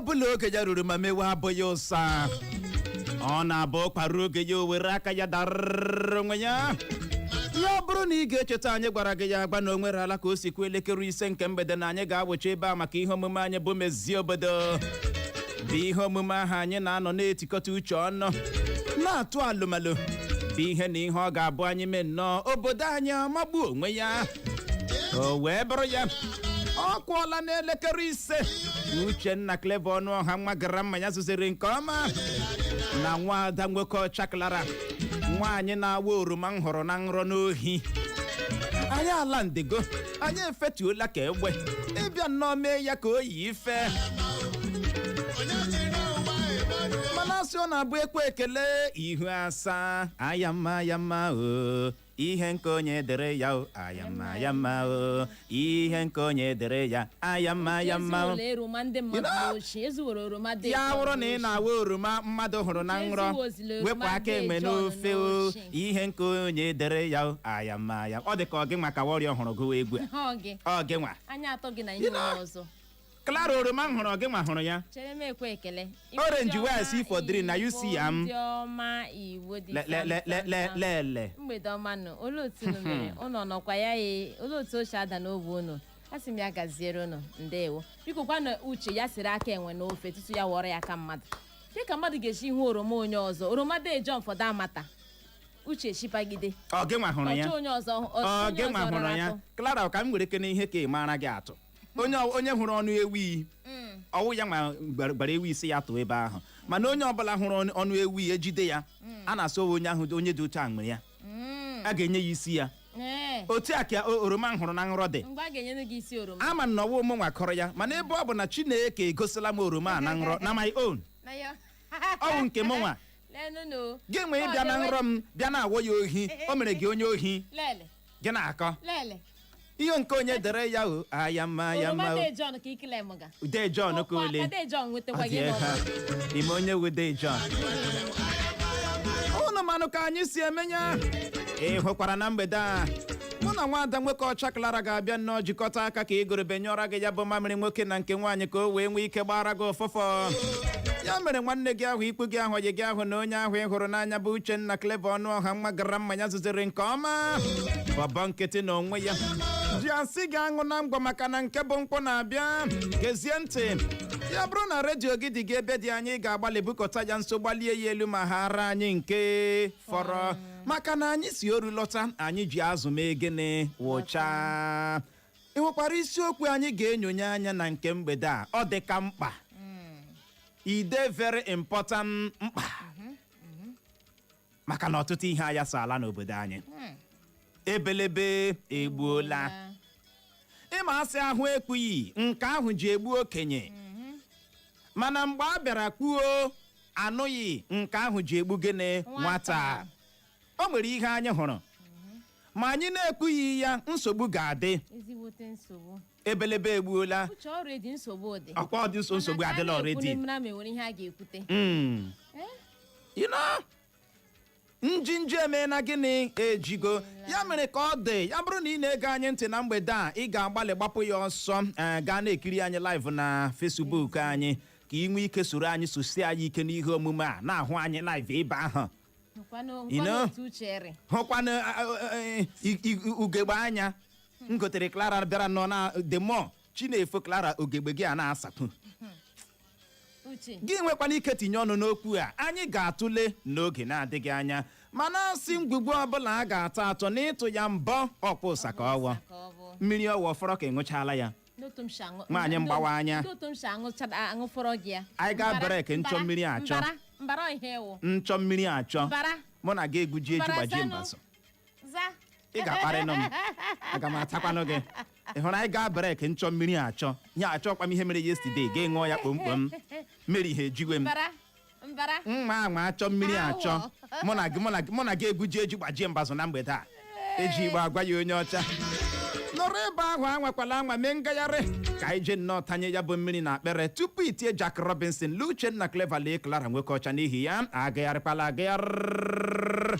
ọbụla oge ya ruru ma mewe abụghị ụsa ọ na-abụ kpara oge ya o were aka ya darịrị onwe ya bụrụ na ị ga-echeta anyị gwara gị ya agba na onwere ala ka o sikwa elekere 5 nke mgbede na anyị ga-agbochi ebe a maka ihe omume anyị bụ Mezie Obodo bụ ihe omume ahụ anyị na-anọ na-etikọta uche ọnụ na-atụ alụmalụ bụ ihe na ihe ọ ga-abụ anyị mee nnọọ obodo anyị amagbuo onwe ya o wee bụrụ ya ọ kwụọla n'elekere 5 Uchenna Clever Ọnụọha nwa gara mmanya zụziri nke ọma na nwaada nwoke ọchaklara nwaanyị na-awa oroma m hụrụ na nrọ n'ohi anyị ala ndego anyị efetuola ka egbe ịbịa nnọọ mee ya ka o yi ife mana asị ọ na-abụ ekwe ekele ihu asaa ayamma o ihe nke onye dere ya o ayamma o ihe nke onye dere ya ayamma ya wụrụ na ị na-awa oroma mmadụ hụrụ na nrọ wepụ aka enwe n'ofe o ihe nke onye dere ya o ayamma ọ dị ka ọ gị nwa ka wọrịa hụrụ gụwa egwu ọ gị nwa Clara oroma m hụrụ gị nwa hụrụ ya orange west ifodiri na UCM lele mgbede ọma nụ olu otu mere ụnọ nọkwa ya olu otu ochi ada n'oge unu asị m ya gaziere unu ndewo biko kwana uche ya siri aka enwe n'ofe tutu ya wọrọ ya aka mmadụ dịka mmadụ ga-eji ihu oroma onye ọzọ oroma de John fọdụ amata uche chipagide ọ gị nwa hụrụ ya onye ọzọ ọ gị nwa hụrụ ya Clara ka m nwere kene ihe ka ị mara gị atụ onye hụrụ ọnụ ewi ọwụ ya nwa gbara ewi isi ya tụọ ebe ahụ mana onye ọbụla hụrụ ọnụ ewi ejide ya a na-asọ onye ahụ onye dị otu a nwere ya a ga-enye ya isi ya otu a ka oroma m hụrụ na nrọ dị ama na ọwụ ụmụ nwa kọrọ ya mana ebe ọ bụ na Chineke egosila m oroma a na nrọ na my own ọwụ nke m nwa gị nwee bịa na nrọ m bịa na-awọ ya ohi o mere gị onye ohi gị na-akọ ihe nke onye dere ya o ayamma Ude John ka ole ime onye Ude John ụnụ manụ ka anyị si emenya ị hụkwara na mgbede a mụ na nwaada nwoke ọcha Clara ga-abịa nnọọ jikọta aka ka igorobe nyọrọ gị ya bụ mamịrị nwoke na nke nwaanyị ka o wee nwee ike gbara gị ụfụfọ ya mere nwanne gị ahụ ikwu gị ahụ yi gị ahụ na onye ahụ ị hụrụ n'anya bụ Uchenna Clever Ọnụọha nwa gara mmanya zụziri nke ọma bọbọ nkịtị na onwe ya ji asị gị aṅụ na ngwa maka na nke bụ mkpọ na-abịa gezie ntị ya bụrụ na redio gị dị gị ebe dị anyị ga-agbalị bukọta ya nso gbalie ya elu ma ha ara anyị nke fọrọ maka na anyị si oru lọta anyị ji azụ mee gịnị wụcha ị nwekwara isiokwu anyị ga-enyonye anya na nke mgbede a ọ dị ka mkpa ide very important mkpa maka na ọtụtụ ihe anya so ala n'obodo anyị ebelebe egbuola ịma asị ahụ ekpughị nke ahụ ji egbu okenye mana mgbe a bịara kpuo anụghị nke ahụ ji egbu gịnị nwata o nwere ihe anyị hụrụ ma anyị na-ekpughị ya nsogbu ga-adị ebelebe egbuola ọkwa ọdị nsogbu adịla already njinji emeela gịnị ejigo ya mere ka ọ dị ya bụrụ na ị na-ege anyị ntị na mgbede a ị ga-agbalị gbapụ ya ọsọ gaa na-ekiri anyị live na Facebook anyị ka ị nwee ike soro anyị sosie anyị ike n'ihe omume a na-ahụ anyị live ebe ahụ hụkwanụ ugegbe anya m gotere Clara bịara nọ na demo Chinefo Clara ogegbe gị a na-asapụ gị nwekwana ike tinye ọnụ n'okwu a anyị ga-atụle n'oge na-adịghị anya mana asị ngwugwu ọbụla a ga-atọ atọ n'ịtụ ya mbọ ọkwa ụsa ka ọwọ mmiri ọwọ fọrọ ka enwechala ya nwaanyị mgbawa anya anyị ga brek nchọ mmiri achọ nchọ mmiri achọ mụ na gị egwuji eji gbajie mbazụ ị ga-akparị nọ m aga m atakwanụ gị ị hụrụ anyị gaa brek nchọ mmiri achọ ya achọkwa m ihe mere yesterday ga ṅụọ ya kpomkpom mmeri ihe ejiwe m mma achọ mmiri achọ mụ na gị egwuji eji gbajie mbazụ na mgbede a eji igbo agwa ya onye ọcha nọrọ ebe ahụ anwakwala anwa mee ngagharị ka anyị jee nnọọ tanye ya bụ mmiri na akpere tupu itie Jack Robinson na Uchenna Clever lee Clara nwoke ọcha n'ihi ya agagharịkwala agagharị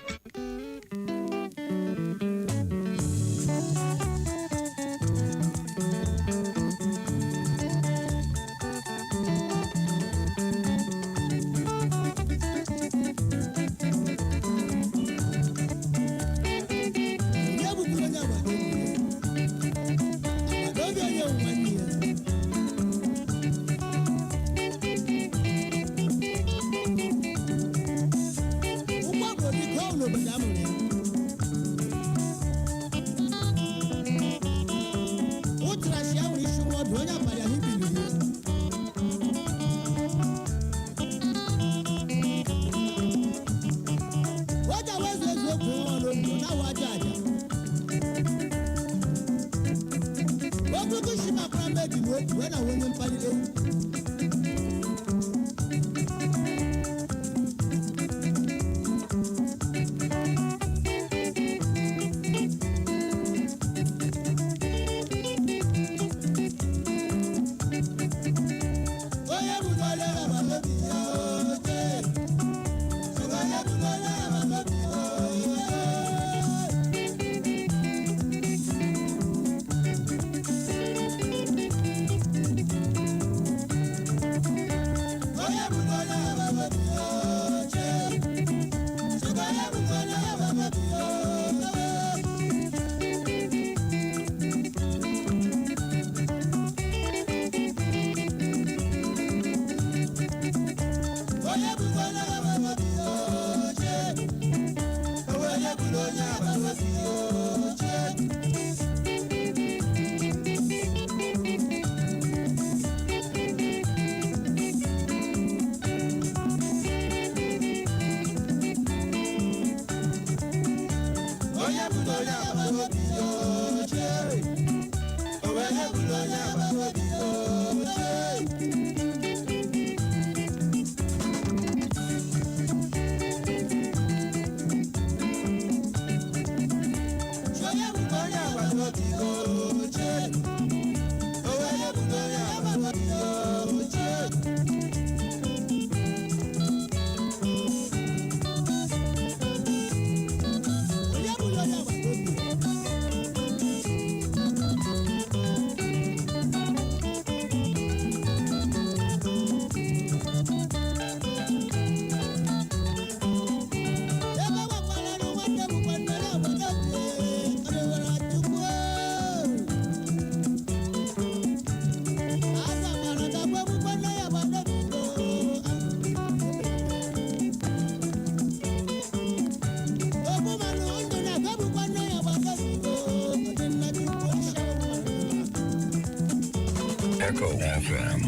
Echo FM.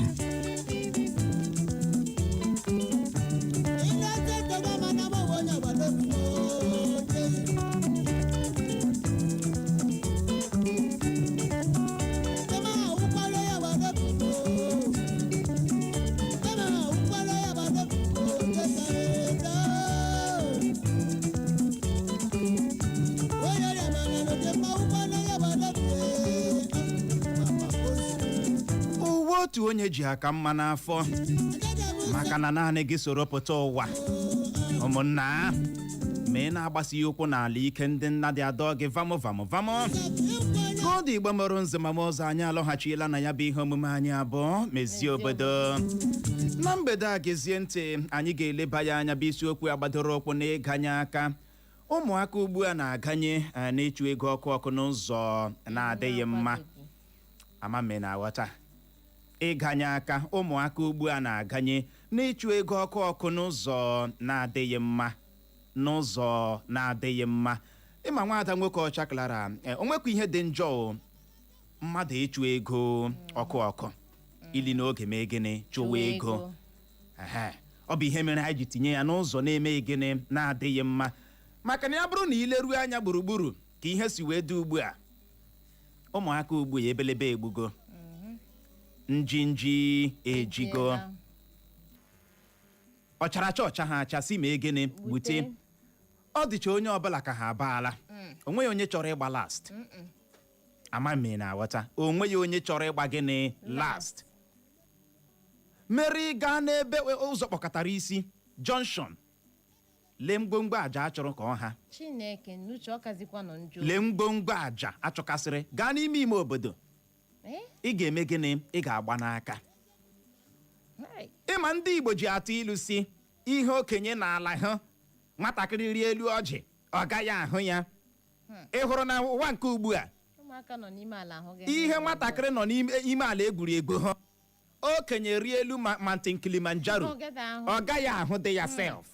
otu onye ji aka mma n'afọ maka na naanị gị soro pụta ụwa. Ụmụnna ma ị na-agbasi ụkwụ n'ala ike ndị nna dị adọ gị vamo ka ọ dị Igbo mụrụ nze ma ọzọ anyị alọghachila na ya bụ ihe omume anyị abụọ Mezie Obodo. Na mgbede a gezie ntị, anyị ga-eleba ya anya bụ isiokwu agbadoro ụkwụ na ịganye aka. Ụmụaka ugbu a na-aganye na-echu ego ọkụ n'ụzọ na-adịghị mma. Amame na aghọta. Ịganye aka, ụmụaka ugbu a na-aganye na-echu ego ọkụ n'ụzọ na-adịghị mma. N'ụzọ na-adịghị mma. Ịma nwaada nwoke ọcha klara onwekwa ihe dị njọ mmadụ ịchụ ego ọkụ ili n'oge mee gịnị chụwa ego. Ọ bụ ihe mere anyị ji tinye ya n'ụzọ na-eme gịnị na-adịghị mma. Maka na ya bụrụ na ileruo anya gburugburu ka ihe si wee dị ugbu a, ụmụaka ugbu a ebelebe egbugo, njinji ejigo, ọcharacha ọcha ha achasị ma gịnị gbute. Ọ dịcha onye ọbụla ka ha abaala. Onweghị onye chọrọ ịgba last. Amami na aghọta. Onweghị onye chọrọ ịgba gịnị last. Mary gaa n'ebe ụzọ kpọkọtara isi Junction. Lee mgbomgbo aja achọrọ ka ọ ha. Chineke n'uche ọ kazikwa nọ njọ. Lee mgbomgbo aja achọkasịrị gaa n'ime ime obodo. Ị ga-eme gịnị? Ị ga-agba n'aka. Ịma ndị Igbo ji atụ ilu si ihe okenye n'ala ha, nwatakịrị rie elu ọjị ọ gaghị ahụ ya. Ị hụrụ na ụwa nke ugbu a, ụmụaka nọ n'ime ala ahụ gị. ihe nwatakịrị nọ n'ime ala egwuregwu ha, okenye rie elu Mountain Kilimanjaro ọ gaghị ahụ dị ya self.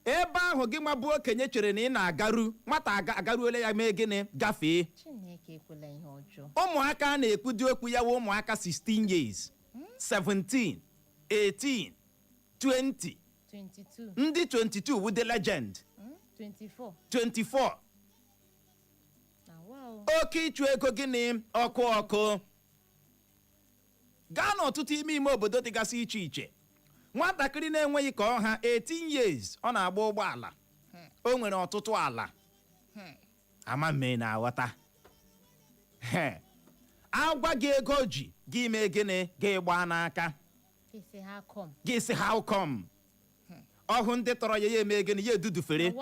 Ebe ahụ gị nwa bụ okenye chere na ị na-agaru, nwata agaruola ya mee gịnị gafee. Chineke ekwela ihe ọjọọ. Ụmụaka a na-ekwudi okwu ya wụ ụmụaka 16 years, 17, 18, 20. 22. Ndị 22 wụ the legend. 24. Oke ịchụ ego gịnị ọkụ. gaa n'ọtụtụ ime obodo dịgasị iche iche nwatakịrị na-enweghị ka ọha 18 years ọ na-agba ụgbọala o nwere ọtụtụ ala ama mme na-aghọta agwa gị ego ji gị mee gịnị gị gbaa n'aka gị si how come ọhụ ndị tọrọ ya eme gịnị ya edudufere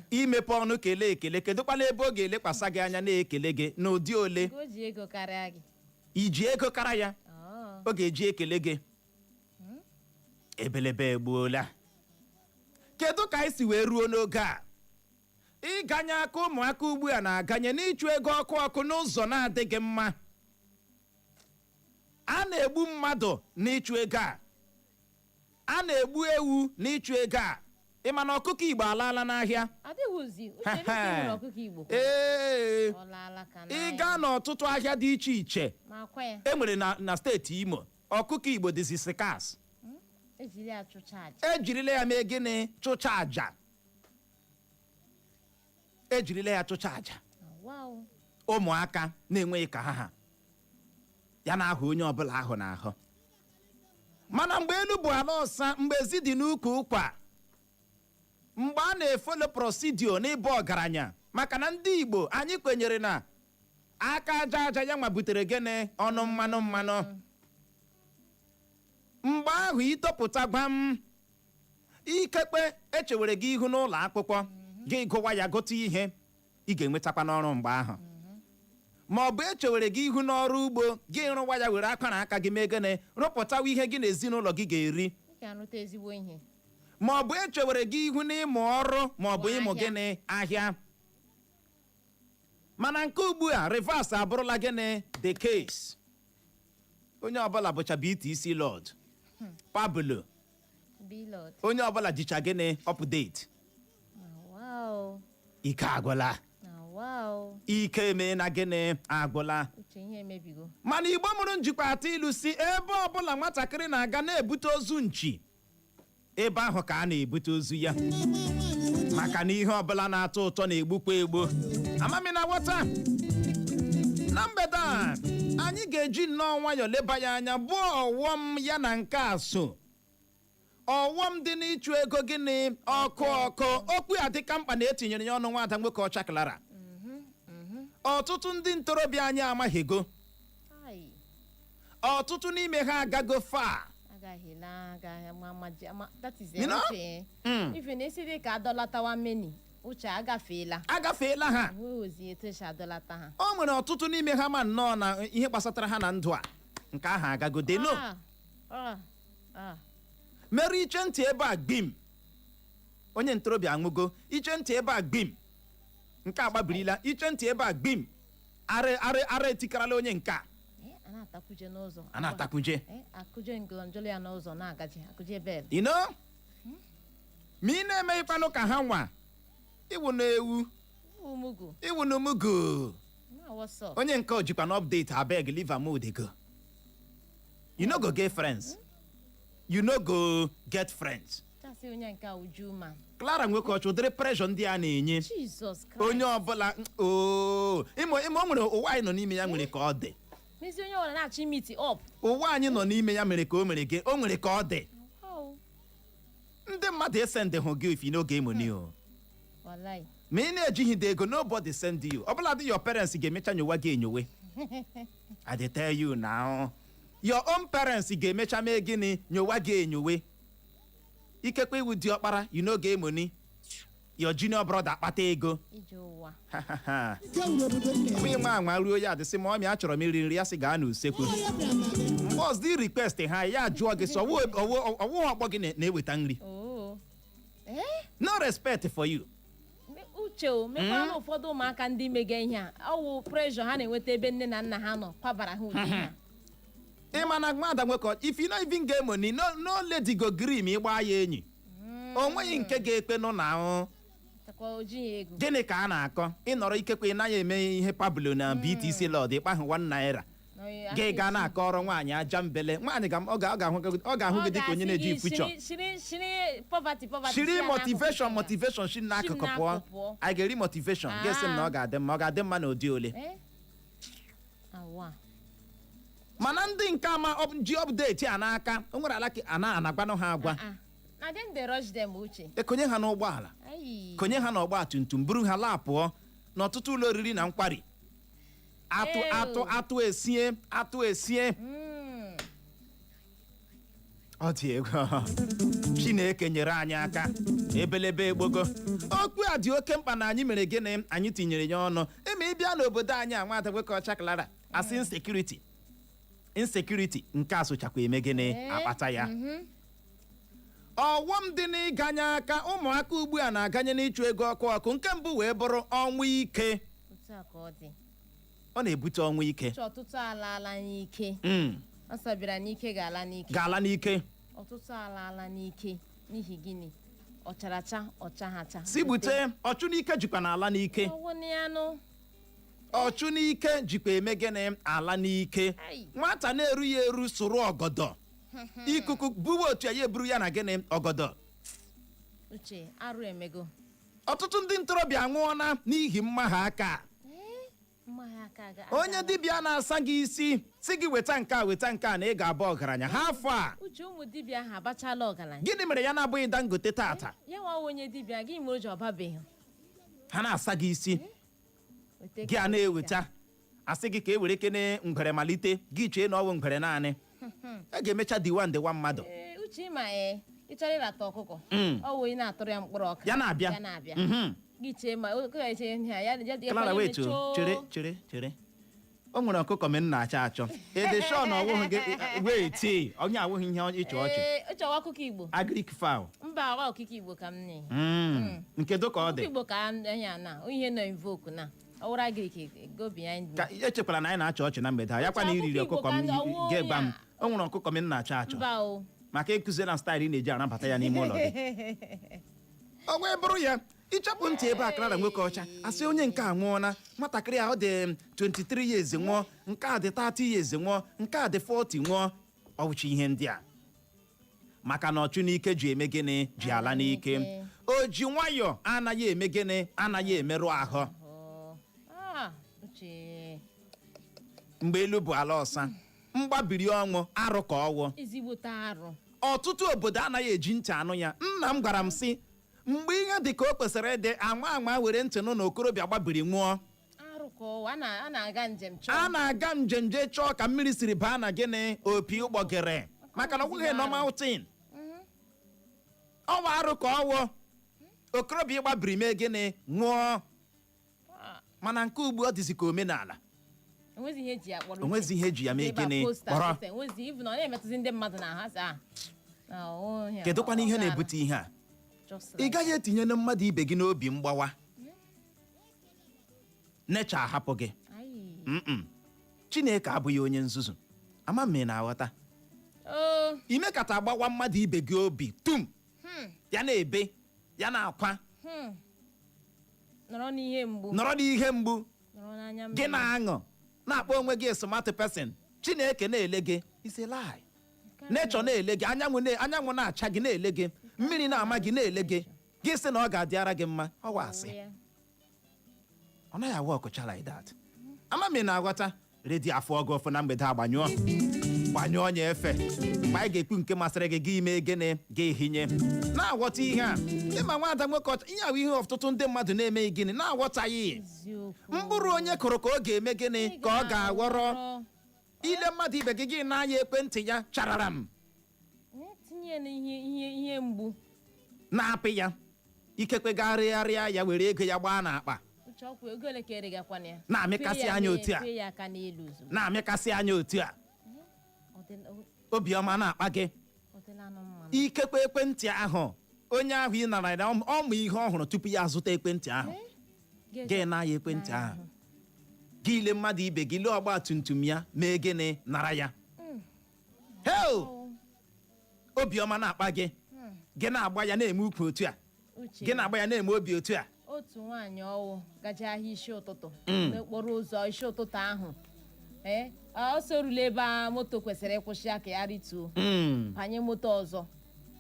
imepe ọnụ kelee ekele kedụkwana ebe ọ ga-elekwasa gị anya na-ekele gị n'ụdị ole iji ego kara ya ọ ga-eji ekele gị ebelebe egbuola. Kedu ka anyị si wee ruo n'oge a ịganye aka ụmụaka ugbu a na-aganye n'ichu ego ọkụ n'ụzọ na-adịghị mma? A na-egbu mmadụ n'ichu ego a na-egbu ewu n'ichu ego a ịma na ọkụkọ Igbo alaala n'ahịa ee ị gaa n'ọtụtụ ahịa dị iche iche e nwere na steeti Imo ọkụkọ Igbo dịzi sikas ejirila ya mee gịnị chụcha aja ejirila ya chụcha aja ụmụaka na-enweghị ka ha ya na-ahụ onye ọbụla ahụ n'ahụ mana mgbe elu bụ ala ọsa mgbe ezi dị n'ukwu ụkwa mgbe a na-efolo prosidio n'ịbụ ọgaranya maka na ndị Igbo anyị kwenyere na aka aja aja ya nwa butere gịnị ọnụ mmanụ mgbe ahụ ịtọpụta gwam ikekpe echewere gị ihu n'ụlọ akwụkwọ gị gụwa ya gote ihe ị ga-enwetakwa n'ọrụ mgbe ahụ ma ọ bụ echewere gị ihu n'ọrụ ugbo gị rụwa ya were aka na aka gị mee gịnị rụpụtawa ihe gị na ezinụlọ gị ga-eri ma ọ bụ echewere gị ihu n'ịmụ ọrụ ma ọ bụ ịmụ gịnị ahịa mana nke ugbu a reverse abụrụla gịnị the case onye ọbụla bụcha BTC Lord Pablo onye ọbụla jicha gịnị update ike agwụla ike eme na gịnị agwụla mana Igbo mụrụ njikwa atụ ilu si ebe ọbụla nwatakịrị na-aga na-ebute ozu nchi ebe ahụ ka a na-ebute ozu ya maka na ihe ọbụla na-atọ ụtọ na-egbukwa egbu amami na ghọta na mgbede a anyị ga-eji nnọọ nwayọọ leba ya anya bụ ọghọm ya na nke a so ọghọm dị n'ịchụ ego gịnị ọkụ okwu ya dịka mkpa na-etinyere ya ọnụ nwada nwoke ọcha Clara ọtụtụ ndị ntorobịa anyị amaghịgo ọtụtụ n'ime ha agago fa agafeela ha o nwere ọtụtụ n'ime ha ma nnọọ na ihe gbasatara ha na ndụ a nke ahụ agagode no mere iche ntị ebe a gbim onye ntorobịa anwụgo iche ntị ebe a gbim nke a gbabirila iche ntị ebe a gbim ara etikarala onye nke a a na-atakwuje ino ma ị na-emeghịkwanụ ka ha nwa iwu n'ewu iwu n'umugu onye nke o jikwa na update abeg leave am mood go you no go get friends you no go get friends Clara nwoke ọchụ ụdịrị pressure ndị a na-enye onye ọbụla ịma o nwere ụwa anyị nọ n'ime ya nwere ka ọ dị ụwa anyị nọ n'ime ya mere ka o mere gị o nwere ka ọ dị ndị mmadụ esendị hụ gị ifi n'oge emoni o ma ị na-ejighị dị ego nobody send you ọbụla dị your parents ga-emecha nyowa gị enyowe I dey tell you now your own parents ga-emecha mee gịnị nyowa gị enyowe ikekwe iwu dị ọkpara you know ga emoni your junior brother akpata ego nwa anwa ruo ya adịsị ma ọmị achọrọ m iri nri ya sị gaa n'usekwu mgbe dị request ha ya jụọ gị sọ ọwụ ọgbọ gị na-eweta nri no respect for you uche mekwa na ụfọdụ ụmụaka ndị mega ihe a ọwụ pressure ha na-enweta ebe nne na nna ha nọ kwabara ha ụdị ha ịma na mmadụ nwekọ if you no even get money no lady go gree ma ịgba ya enyi o nweghị nke ga-ekpe nụ na ahụ gịnị ka a na-akọ ịnọrọ ikekwe ị naghị eme ihe Pablo na BTC Lord ịkpahụ 1 naira gị gaa na-akọrọ nwaanyị aja mbele nwaanyị ọ ga-ahụ gị dịka onye na-eji fuchọ shiri motivation shi n'akụkụ pụọ anyị ga-eri motivation ga-esi m na ọ ga-adị mma na ụdị ole mana ndị nke ama ji update a n'aka o nwere ala ka anagbanụ ha agwa na dem dey rush dem uche ekonye ha n'ụgbọala konye ha n'ọgba tumtum buru ha laa pụọ n'ọtụtụ ụlọ oriri na nkwari atụ esie ọ dị egwu Chineke nyere anyị aka ebelebe egbogo okwu a dị oke mkpa na anyị mere gịnị anyị tinyere ya ọnụ eme ịbịa n'obodo anyị anwada nwoke ọcha Clara asị insecurity nke a sochakwa eme gịnị akpata ya ọghọm dị n'ịganye aka ụmụaka ugbu a na-aganye n'ịchụ ego ọkụ nke mbụ wee bụrụ ọnwụ ike ọ na-ebute ọnwụ ike ọtụtụ alaala n'ike ọsọ bịara n'ike ga-ala n'ike ọtụtụ alaala n'ike n'ihi gịnị ọcharacha ọchahacha si bute ọchụ n'ike jikwa n'ala n'ike ọchụ n'ike jikwa eme gịnị ala n'ike nwata na-eru ya eru soro ọgọdọ ikuku buwe otu ya eburu ya na gịnị ọgọdọ uche arụ emego ọtụtụ ndị ntorobịa anwụọna n'ihi mmagha aka onye dibịa na-asa gị isi si gị weta nke a na ị ga-abụ ọgaranya ha afọ a uche ụmụ dibịa ha abachala ọgaranya gịnị mere ya na-abụghị Dangote tata ya nwa onye dibịa gị mere o ji ọbabeghị ha na-asa gị isi gị a na-eweta asị gị ka e were kene ngwere malite gị chee na ọwụ ngwere naanị a ga-emecha diwa mmadụ uche ma ị chọrọ ịrata ọkụkọ ọ wụ ị na-atụrụ ya mkpụrụ ọka ya na-abịa gị chee ma Clara wait chere o nwere ọkụkọ m na-achọ achọ edeshọ na ọwụghị gị wait onye awụghị ihe ịchọ ọchị ịchọwa ọkụkọ Igbo agric fowl mba awa ọkụkọ Igbo ka m ne nke do ka ọ dị Igbo ka anya na ihe nọ invoke na ọwụrụ agric go behind me ka echekwara na anyị na-achọ ọchị na mgbede a yakwa na iriri ọkụkọ m ga-egba m o nwere ọkụkọ m na-achọ achọ maka ịkụzi na staịl ị na-eji anabata ya n'ime ụlọ gị ọ wee bụrụ ya ịchapụ ntị ebe a Clara nwoke ọcha asị onye nke a nwụọna nwatakịrị ahụ dị 23 years nwụọ nke a dị 30 years nwụọ nke a dị 40 nwụọ ọwụchi ihe ndị a maka na ọchụ n'ike ji eme gịnị ji ala n'ike o ji nwayọ anaghị eme gịnị anaghị emerụ ahụ mgbe elu bụ ala ọsa mgbabiri ọnwụ arụ ka ọwụ ọtụtụ obodo anaghị eji ntị anụ ya nna m gwara m sị mgbe ihe dị ka o kwesịrị ịdị anwa were ntị nụ na okorobịa gbabiri nwụọ a na-aga njem jee chọọ ka mmiri siri baa na gịnị opi ụgbọgịrị maka na ọ bụghị normal thing ọwa arụ ka ọwụ okorobịa gbabiri mee gịnị nwụọ mana nke ugbu ọ dịzi ka omenala onwezi ihe eji ya mee gịnị kpọrọ kedụkwana ihe na-ebute ihe a ị gaghị etinye na mmadụ ibe gị n'obi mgbawa necha ahapụ gị Chineke abụghị onye nzuzu ama m na-aghọta imekata agbawa mmadụ ibe gị obi tum ya na-ebe ya na-akwa nọrọ n'ihe mgbu gị na-aṅụ na-akpọ onwe gị smart person Chineke na-ele gị ise lie nature na-ele gị anyanwụ na-acha gị na-ele gị mmiri na-ama gị na-ele gị gị sị na ọ ga-adịara gị mma ọ wasị ọ naghị awa ọkụcha like that ama m na-aghọta redi afọ ọgụ ọfụ na mgbede gbanyụọ onye efe mgbe anyị ga-ekwu nke masịrị gị gị ime gịnị gị hinye na-aghọta ihe a ịma nwaada nwoke ọcha ihe ahụ ihe ọtụtụ ndị mmadụ na-emeghị gịnị na-aghọtaghị mkpụrụ onye kụrụ ka ọ ga-eme gịnị ka ọ ga-aghọrọ ile mmadụ ibe gị gị na-anya ekwentị ya charara m na-apị ya ikekwe garịgharịa ya were ego ya gbaa n'akpa na-amịkasị anya otu a obiọma na-akpa gị ikekwe ekwentị ahụ onye ahụ ị nara ya ọmụ ihe ọhụrụ tupu ya azụta ekwentị ahụ gị na-aya ekwentị ahụ gị ile mmadụ ibe gị lee ọgba tum tum ya mee gịnị nara ya obiọma na-akpa gị gị na-agba ya na-eme ukwu otu a gị na-agba ya na-eme obi otu a otu nwaanyị ọwụ gaje ahịa isi ụtụtụ n'okporo ụzọ isi ụtụtụ ahụ o sorula ebe moto kwesịrị ịkwụsị ya ka ya rituo banye moto ọzọ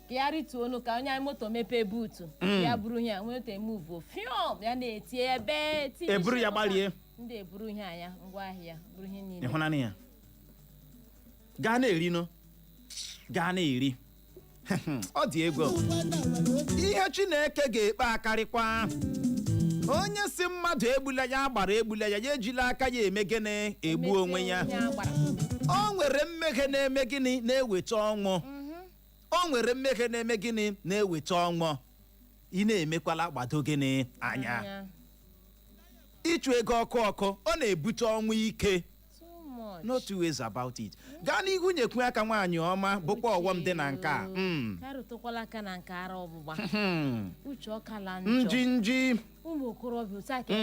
ka ya rituo nu ka onye moto mepee buutu ya buru ya moto emuvu fiom ya na-eti ebe eburu ya gbalie ndị eburu ihe anya ngwa ahịa buru ihe niile ịhụnanị ya gaa na-eri no gaa na-eri ọ dị egwu ihe Chineke ga-ekpe akarịkwa onye si mmadụ egbula ya gbara egbula ya ejila aka ya eme gịnị egbu onwe ya o nwere mmehie na-eme gịnị na-eweta ọnwụ o nwere mmehie na-eme gịnị na-eweta ọnwụ ị na-emekwala gbado gịnị anya ịchụ ego ọkụ ọ na-ebute ọnwụ ike. No two ways about it. Gaa n'ihu nyekwu aka nwaanyị ọma bụkwa ọghọm dị na nke a. Karụtụkwala aka na nke ara ọgbụgba. Uche ọkala njọ. Nji. Ụmụ okorobịa otu aka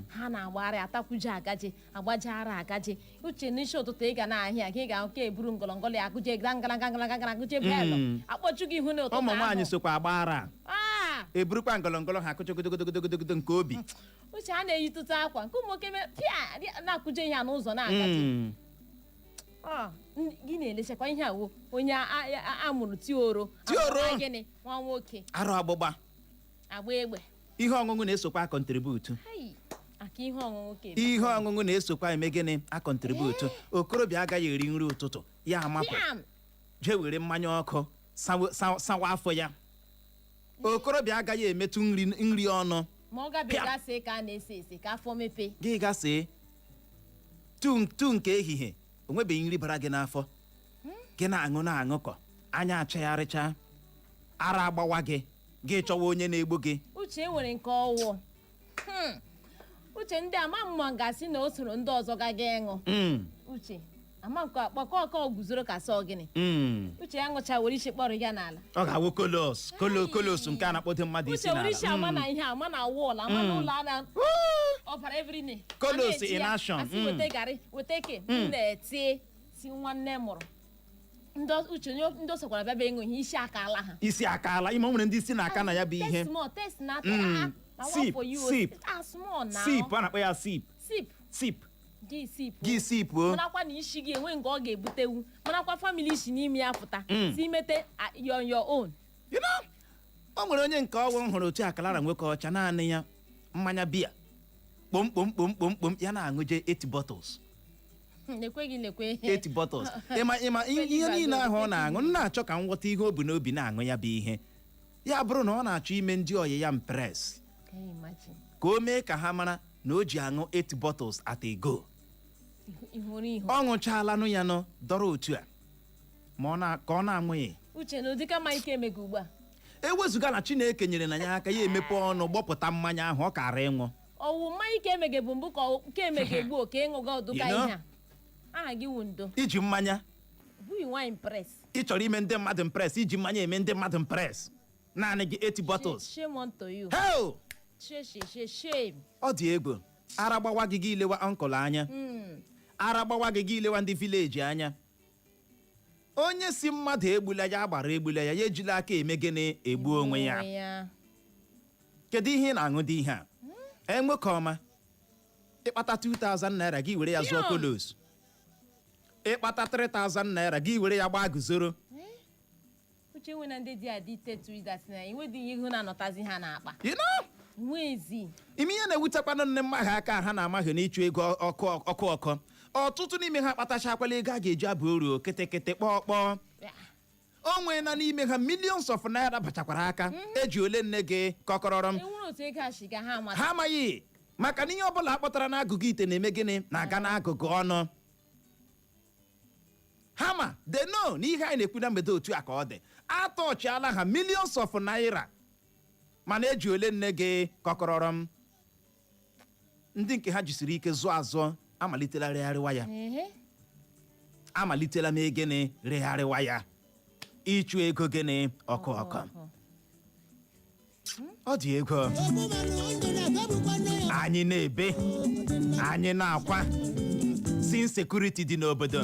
ha na-agbagharị atakwuje agaji agbaje ara agaji. Uche n'isi ụtụtụ ị ga na-ahịa gị ga oke eburu ngọlọngọlọ ya agụje gangala agụje belụ. Akpọchu gị ihu n'ụtụtụ ahụ. Ụmụ nwaanyị sokwa agba ara. Eburukwa ngọlọngọlọ ha akụcha godogodogodogodo nke obi. Uche a na-eyitụta akwa nke ụmụ nwoke pịa na-akụje ihe a n'ụzọ na-agaji. Gị na-elechakwa ihe awo onye amụrụ tioro gịnị nwa nwoke arụ agbụgba agba egbe ihe ọṅụṅụ na-esokwa akọntributu aka ihe ọṅụṅụ na-esokwa eme gịnị akọntributu. Okorobịa agaghị eri nri ụtụtụ ya amapụ jee were mmanya ọkụ sawa afọ ya. Okorobịa agaghị emetụ nri ọnụ ma ọ gabegasị ka a na-ese ese ka afọ mepee gị gasị tu nke ehihie o nwebeghị nri bara gị n'afọ gị na-aṅụ kọ anya achagharịcha ara agbawa gị chọwa onye na-egbu gị. Uche nwere nke ọwụ Uche ndị ama mma ga-asị na o soro ndị ọzọ gaga ịṅụ Uche ama nke akpọkọ guzoro ka sọ gịnị Uche ya ṅụcha were isi kpọrọ ya n'ala ọ ga-awụ kolos nke a na-akpọdo mmadụ isi n'ala. Uche were isi ama na ihe ama na wọl ama na ụlọ ana ọbara everyday kolos in action asị weta garị weta ke na-eti si nwanne mụrụ Uche ndị osokwara bịa bịa ịṅụ ihe isi akaala ime nwere ndị isi na-aka na ya bụ ihe test na sip a na-akpọ ya sip gị sip o marakwa na isi gị enwe nke ọ ga-ebutewu marakwa famili isi n'ime ya pụta si mete your own. O nwere onye nke ọgwụ hụrụ otu akalara nwoke ọcha naanị ya mmanya biya kpom ya na-aṅụje 8 bottles. 8 bottles. Ịma ihe niile ahụ ọ na-aṅụ na-achọ ka m ghọta ihe o bu n'obi na-aṅụ ya bụ ihe ya bụrụ na ọ na-achọ ime ndị ọyị ya mpres ka o mee ka ha mara na o ji aṅụ 8 bottles at a go. Ọ ṅụchalanụ ya nọ dọrọ otu a ma ka ọ na-amụghị. Uche na ụdịka ma ike emega ugbu a ewezụga na Chineke nyere na ya aka ya emepe ọnụ gbọpụta mmanya ahụ ọ kara ịṅụ. Ọwụ mmanya ike emege bụ mbụ ka nke emege gbuo ka ịṅụga ọdụka ihe a aha gị wụ ndo iji mmanya ị chọrọ ime ndị mmadụ mpres iji mmanya eme ndị mmadụ mpres naanị gị 8 bottles. Shame unto you. Ọ dị egwu ara gbawa gị ilewa ọnkụl anya ara gbawa gị ilewa ndị vileji anya. Onye si mmadụ egbula ya gbara egbula ya ejila aka eme gịnị egbu onwe ya. Kedu ihe ị na-aṅụ dị ihe a enwe ka ọma ịkpata 2,000 naira gị were ya zụọ kolos ịkpata 3,000 naira gị were ya gbaa guzoro. Uche nwe na ndị dị addicted na enwedị ihu na-anọtazi ha n'akpa Mezie ime ihe na-ewutekwanụ nne mmaghị aka ha na-amaghị n'ịchụ ego ọkụ ọtụtụ n'ime ha kpatachakwala ego a ga-eji abụ oru kịtịkịtị kpọkpọ. O nwee na n'ime ha millions of naira bachakwara aka eji ole nne gị kọkọrọrọ m ha amaghị maka na ihe ọbụla akpọtara n'agụgụ ite na-eme gịnị na-aga n'agụgụ ọnụ. Ha ma they know na ihe anyị na-ekwu na mgbede otu a ka ọ dị atọchiala ha millions of naira mana eji ole nne gị kọkọrọrọ m. Ndị nke ha jisiri ike zụọ azụọ amalitela regharịwa ya amalitela m egene regharịwa ya ịchụ ego gịnị ọkụ ọ dị ego anyị na-ebe anyị na-akwa si insekuriti dị n'obodo.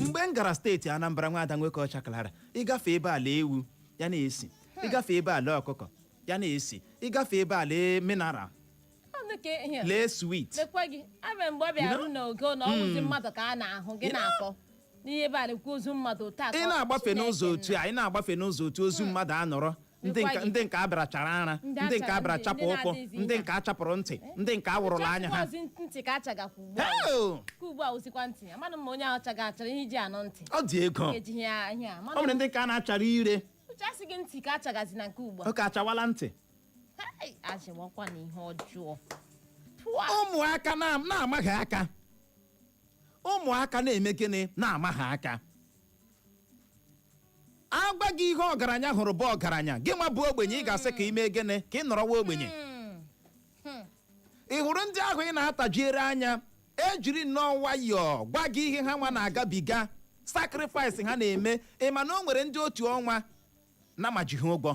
Mgbe m gara steeti Anambra nwaada nwoke ọcha kalara ịgafe ebe ala ewu ya na-esi ịgafe ebe ala ọkụkọ ya na-esi ịgafe ebe ala mineral lee sweet ị na-agbafe n'ụzọ otu ozu mmadụ anọrọ ndị nke abịarachara ara ndị nke abịara chapụ ụkwụ ndị nke achapụrụ ntị ndị nke awụrụla anya ha ntị ka achagakwa ugbu a osikwa ntị amanụ m onye ahụ achara ihe iji anụ ntị ọ dị ego ọ nwere ndị nke a na-achara ire uche asị gị ntị ka achagazi na nke ugbu a ọ ka achawala ntị achịwakwa na ihe ọjọọ ụmụaka na-amaghị aka ụmụaka na-eme gịnị na-amaghị aka agwa gị ihe ọgaranya hụrụ bụ ọgaranya gị nwa bụ ogbenye ị ga-asị ka ime gịnị ka ị nọrọwa ogbenye ị hụrụ ndị ahụ ị na-atajiere anya ejiri nnọọ nwayọọ gwa gị ihe ha nwa na-agabiga sakrịfaịsị ha na-eme ịma na o nwere ndị otu ọnwa na-amajighị ụgwọ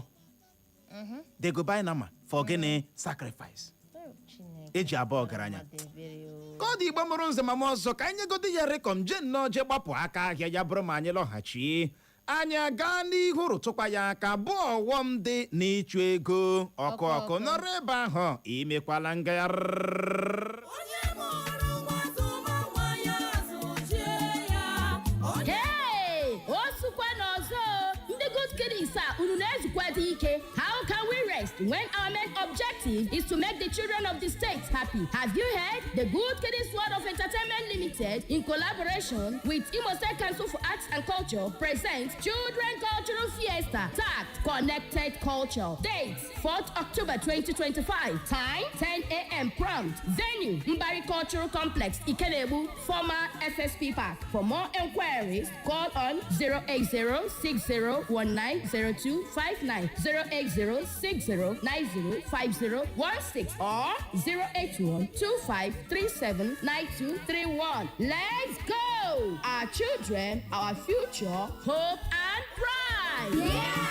degobai nama for gịnị sakrịfaịsị eji abụọ ọgaranya ka ọ dị igbo mụrụ nze ma m ọzọ ka anyị nyegodi ya rekọm je nnọọ je gbapụ aka ahịa ya bụrụ ma anyị lọghachi anyị aga n'ihu rụtụkwa ya aka bụ ọghọm dị n'ịchụ ego ọkụ nọrọ ebe ahụ imekwala ngagharị How can we rest when our main objective is to make the children of the state happy? Have you heard? The Good Kiddies World of Entertainment Limited, in collaboration with Imo State Council for Arts and Culture, presents Children Cultural Fiesta, tagged Connected Culture. Dates, 4th October 2025. Time, 10 a.m. prompt. Venue, Mbari Cultural Complex, Ikenebu, former FSP Park. For more enquiries, call on 08060190259, 08060905016, or 08125379231. Let's go! Our children, our future, hope and pride. Yeah!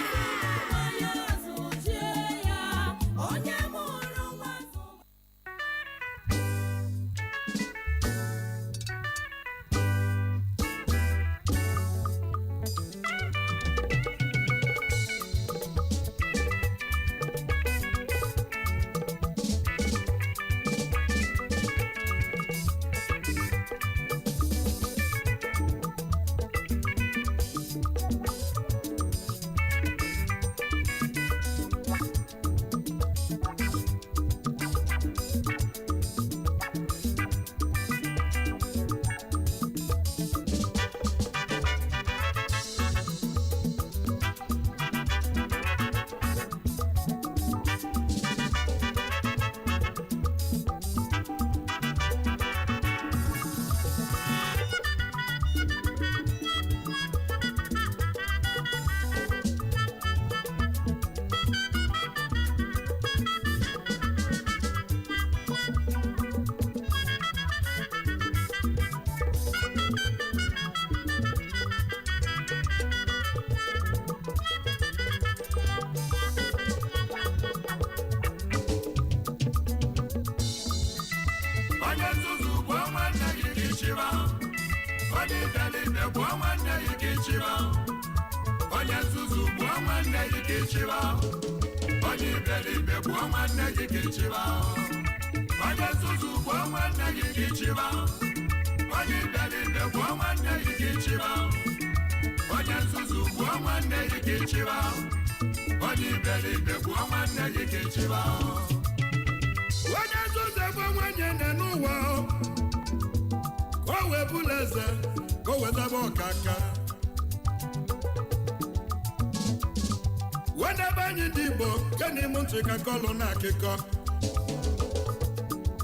Kọlụ na akịkọ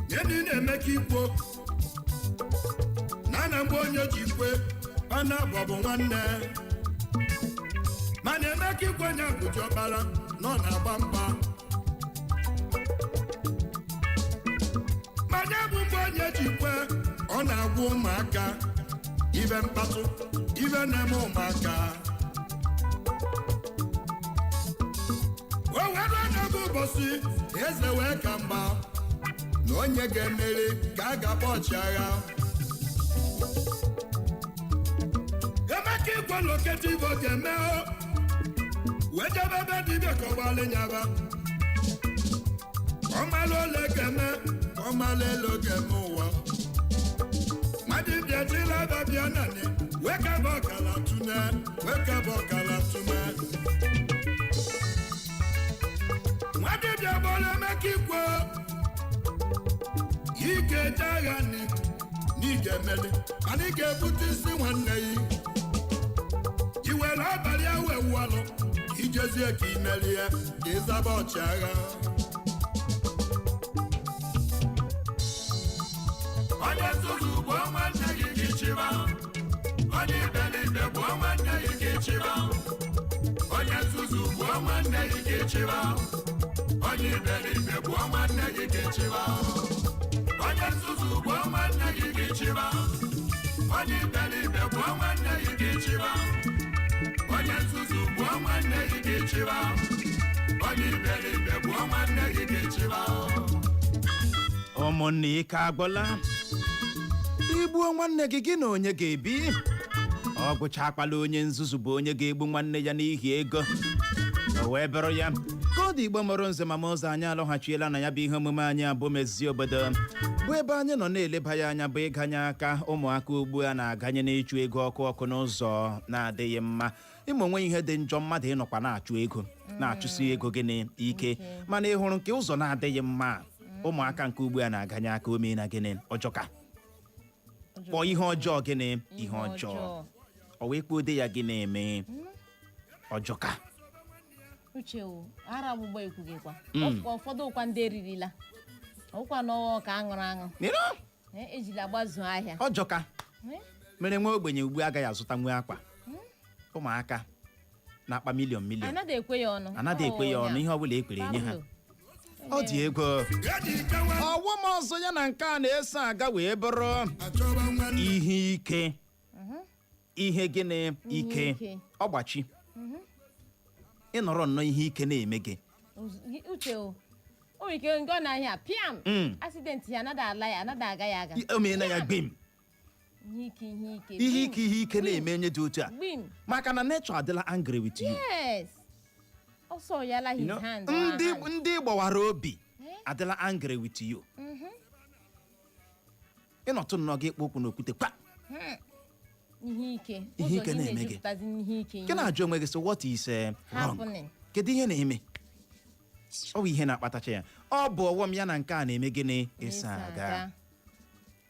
gịnị na-eme ka ikwo na mgbe onye ji kwe ana bọbụ nwanne mana eme ka ikwe nya bụji ọkpara nọ na-agba mgba manya bụ mgbe onye ji kwe ọ na-agwa ụmụaka ibe mkpatụ ibe na-eme ụmụaka ụbọchị eze wee ka mgba na onye ga-emeri ka a ga-agba ọchịagha emeka igwe loketi ibo ga-eme wee jebe ebe dibịa ka ọgbalị nyaba ọmalụ ole ga-eme ọmalụ elu ga-eme ụwa madibịa jila babịa nani wee kaba ọkala tụne wee kaba ọkala tụne ike eje agha n'ige emeli mana ị ga-ebute isi nwanne ya i were abalị ahụ ewualụ ijezie ka imelie ka ịzaba ọchịagha onye nzuzu bụ nwanne gị ka ịchịba onye iberibe bụ nwanne gị ka ịchịba onye nzuzu bụ nwanne gị ka ịchịba onye iberibe bụ nwanne gị ka ịchịba onye nzuzu bụ nwanne gị ka ịchịba onye iberibe bụ nwanne gị ka ịchịba onye nzuzu bụ nwanne gị ka ịchịba onye iberibe bụ nwanne gị ka ịchịba ụmụnne ike agwụla igbuo nwanne gị gị na onye ga-ebi ọ gụchakwala onye nzuzu bụ onye ga-egbu nwanne ya n'ihi ego o wee bụrụ ya ka ọ dị igbo mụrụ nze ma ụzọ anyị alọghachiela na ya bụ ihe omume anyị abụ Mezie Obodo bụ ebe anyị nọ na-eleba ya anya bụ ịganye aka ụmụaka ugbu a na-aganye na-ịchụ ego ọkụ n'ụzọ na-adịghị mma ịma onwe ihe dị njọ mmadụ ịnọkwa na-achụ ego na-achụsi ego gịnị ike mana ị hụrụ nke ụzọ na-adịghị mma ụmụaka nke ugbu a na-aganye aka ome na gịnị ọjọka kpọọ ihe ọjọọ gịnị ihe ọjọọ ọ wee kpọọ ode ya gị na-eme ọjọka uche ara ọgbụgba ekwughịkwa ụfọdụ ụkwa ndị eririla ọkwa n'ọwa ka aṅụrụ ejila gbazuo ahịa ọjọka mere nwa ogbenye ugbu agaghị azụta nwe akwa ụmụaka na-akpa milion anaghị ekwe ya ọnụ ihe ọ bụla ekpere nye ha ọ dị ego ọwọm ọzọ ya na nke a na-eso aga wee bụrụ ihe ike ihe gịnị ike ọgbachi ịnọrọ nnọọ ihe ike na-eme gị uche o nwere ike nke ọ na-ahịa pịam asidenti ya anaghị aga ya aga o meela ya gbim ihe ike na-eme onye dị otu a maka na nature adịla angry with you ọsọ ya la his hand ndị gbawara obi adịla angry with you ịnọtụ nnọọ gị kpokwu n'okwute kwa ihe ike na-eme gị nke na-ajụ onwe gị so what is wrong kedu ihe na-eme ọ bụ ihe na-akpatacha ya ọ bụ ọghọm ya na nke a na-eme gịnị ịsa aga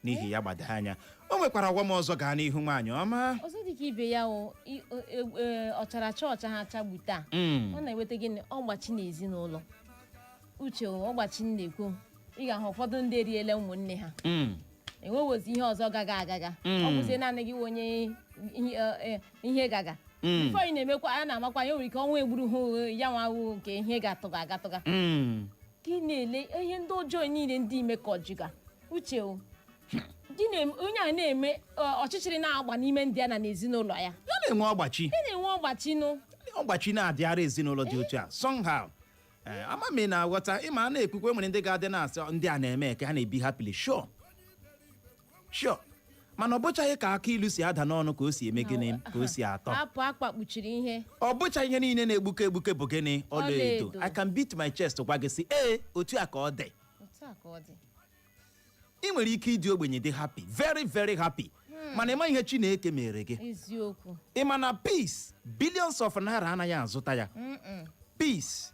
n'ihi ya gbado anya o nwekwara ọghọm ọzọ gaa n'ihu nwaanyị ọma ọzọ dịka ibe ya ọcharacha ọcha ha chagbute a ọ na-eweta gịnị ọgbachi n'ezinụlọ uche ọgbachi na-ekwu ị ga-ahụ ụfọdụ ndị eriela ụmụnne ha enweghịzi ihe ọzọ agaga ọ bụzie naanị gị onye ihe gaga ifo ị na-emekwa a na-amakwa ya nwere ike ọnwa egburu hụ ya nwawu nke ihe ga-atụga agatụga gị na-ele ihe ndị ọjọọ niile ndị ime ka ọjịga uche onye a na-eme ọchịchịrị na-agba n'ime ndị a na n'ezinụlọ ya na-enwe ọgbachi ọgbachi na-adịara ezinụlọ dị otu a somehow ama m na-aghọta ịma a na-ekwukwe nwere ndị ga-adị na-asị ndị a na-eme ka ha na-ebi happily sure mana ọ bụchaghị ka aka ilu si ada n'ọnụ ka o si eme gịnị ka o si atọ akpa kpuchiri ihe ọ bụcha ihe niile na-egbuke bụ gịnị ọlaedo I can beat my chest gwa gị sị otu a ka ọ dị ị nwere ike ịdị ogbenye dị happy very very happy mana ịma ihe Chineke mere gị eziokwu ị ma na peace billions of naira anaghị azụta ya peace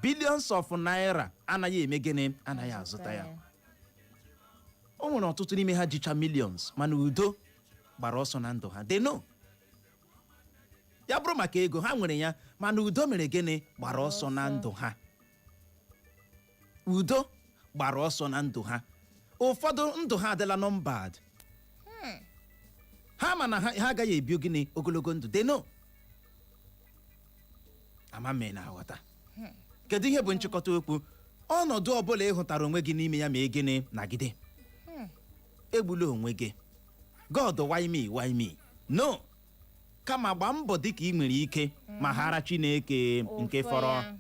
billions of naira anaghị eme gịnị anaghị azụta ya o nwere ọtụtụ n'ime ha jicha millions mana udo gbara ọsọ na ndụ ha they know ya bụrụ maka ego ha nwere ya mana udo mere gịnị gbara ọsọ na ndụ ha udo gbara ọsọ na ndụ ha ụfọdụ ndụ ha adịla nọmbad ha mana ha agaghị ebi gịnị ogologo ndụ they know amame na aghọta kedu ihe bụ nchịkọta okwu ọnọdụ ọbụla ị hụtara onwe gị n'ime ya ma gịnị nagide egbula onwe gị God why me no kama gbaa mbọ dị ka ị nwere ike ma hara Chineke nke fọrọ